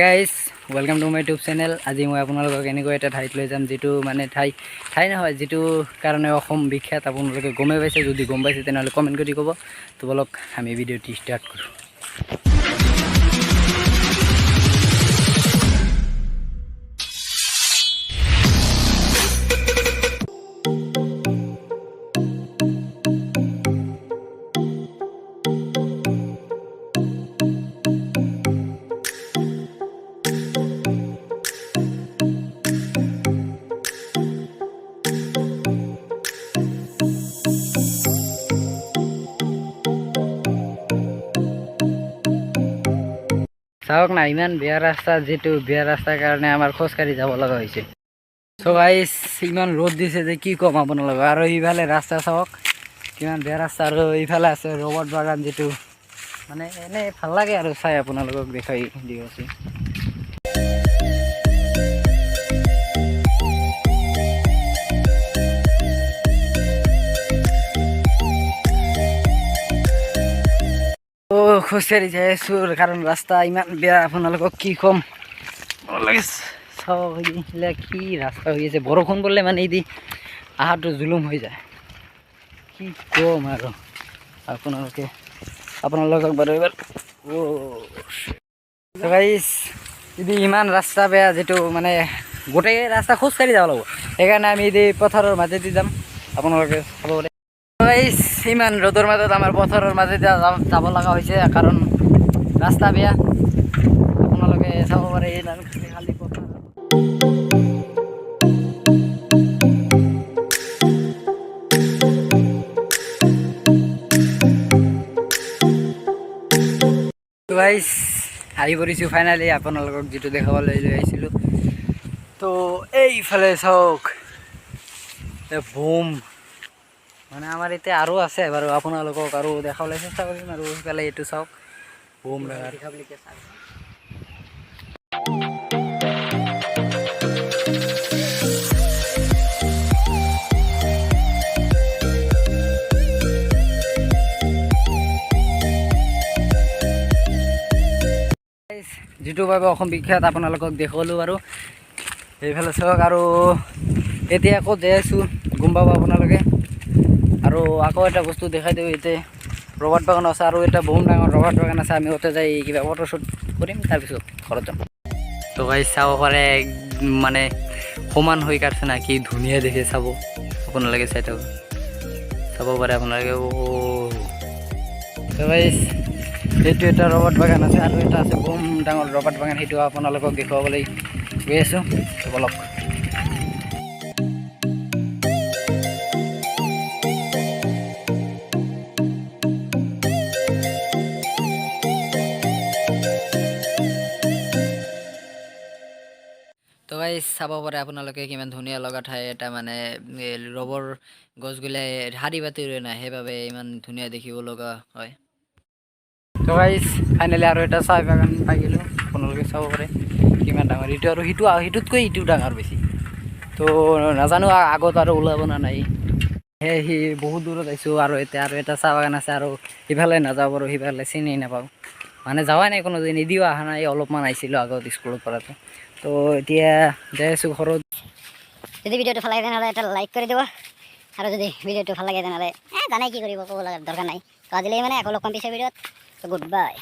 Guys welcome to my YouTube channel. আজি মই আপোনালোকক এনেকুৱা এটা ঠাইত লৈ যাম যিটো মানে ঠাই নহয়, যিটো কাৰণে অসম বিখ্যাত। আপোনালোকে গমেই পাইছে, যদি গম পাইছে তেনেহ'লে কমেণ্ট কৰি ক'ব। তো বলক আমি ভিডিঅ'টি ষ্টাৰ্ট কৰোঁ। চাওক না, ইমান বেয়া ৰাস্তা, যিটো বেয়া ৰাস্তাৰ কাৰণে আমাৰ খোজকাঢ়ি যাব লগা হৈছে। চ' গাইজ ইমান ৰ'দ দিছে যে কি ক'ম আপোনালোকক। আৰু ইফালে ৰাস্তা চাওক কিমান বেয়া ৰাস্তা, আৰু ইফালে আছে ৰবাৰ্ট বাগান, যিটো মানে এনেই ভাল লাগে আৰু চাই, আপোনালোকক দেখাই দি আছোঁ। খোজকাঢ়ি যাই আছোঁ কাৰণ ৰাস্তা ইমান বেয়া, আপোনালোকক কি ক'ম। চাওক এইবিলাক কি ৰাস্তা হৈ আছে, বৰষুণ পৰিলে মানে এদি আহাৰটো জুলুম হৈ যায়, কি ক'ম আৰু আপোনালোকক বাৰু এবাৰ যদি ইমান ৰাস্তা বেয়া, যিটো মানে গোটেই ৰাস্তা খোজকাঢ়ি যাব লাগিব। সেইকাৰণে আমি এদি পথাৰৰ মাজেদি যাম, আপোনালোকে চাব পাৰে। ইমান ৰ'দৰ মাজত আমাৰ পথাৰৰ মাজেদি যাব লগা হৈছে, কাৰণ ৰাস্তা বেয়া। আপোনালোকে চাব পাৰে খালী পথাৰ। গাইজ আহি পৰিছোঁ ফাইনেলি, আপোনালোকক যিটো দেখাবলৈ লৈ আহিছিলোঁ। তো এইফালে চাওক বুম, মানে আমাৰ এতিয়া আৰু আছে বাৰু, আপোনালোকক আৰু দেখাবলৈ চেষ্টা কৰিম। আৰু সেইফালে এইটো চাওক বুম যিটোৰ বাবে অসম বিখ্যাত, আপোনালোকক দেখুৱালোঁ বাৰু। এইফালে চাওক, আৰু এতিয়া আকৌ যাই আছোঁ, গম পাব আপোনালোকে। আৰু আকৌ এটা বস্তু দেখাই দিওঁ, এতিয়া ৰবাৰ্ট বাগান আছে, আৰু এটা বহুত ডাঙৰ ৰবাৰ্ট বাগান আছে। আমি ওতে যাই কিবা ফটোশ্বুট কৰিম, তাৰপিছত ঘৰত যাম। তো গাইজ চাব পাৰে, মানে সমান হৈ কাটছে না, কি ধুনীয়া দেখে, চাব আপোনালোকে, চাব পাৰে আপোনালোকে। তো গাইজ সেইটো এটা ৰবাৰ্ট বাগান আছে, আৰু এটা আছে বম ডাঙৰ ৰবাৰ্ট বাগান, সেইটো আপোনালোকক দেখুৱাবলৈ গৈ আছোঁ। বলক। তো গাইজ চাব পাৰে আপোনালোকে, কিমান ধুনীয়া লগা ঠাই এটা, মানে ৰবৰ গছগিলাই শাৰী পাতি ৰৈ নাই, সেইবাবে ইমান ধুনীয়া দেখিব লগা হয়। তো গাইজ ফাইনেলি আৰু এটা চাহ বাগান পাই গ'লোঁ, আপোনালোকে চাব পাৰে কিমান ডাঙৰ এইটো, আৰু সিটোতকৈ ইটো ডাঙৰ বেছি। তো নাজানো আগত আৰু ওলাব না নাই, সি বহুত দূৰত আহিছোঁ। আৰু এতিয়া আৰু এটা চাহ বাগান আছে, আৰু সিফালে নাযাওঁ বাৰু, সিফালে চিনি নাপাওঁ, মানে যাৱাই নাই কোনো দিন, নিদিও অহা নাই, অলপমান আহিছিলোঁ আগত স্কুলৰ পৰাতো। তো এতিয়া যাই আছোঁ ঘৰত। যদি ভিডিঅ'টো ভাল লাগে তেনেহ'লে এটা লাইক কৰি দিব, আৰু যদি ভিডিঅ'টো ভাল লাগে তেনেহ'লে জানাই কি কৰিব, ক'ব লগা দৰকাৰ নাই। তো আজিলৈ মানে আকৌ লগ পাম পিছৰ ভিডিঅ'ত। তো গুড বাই।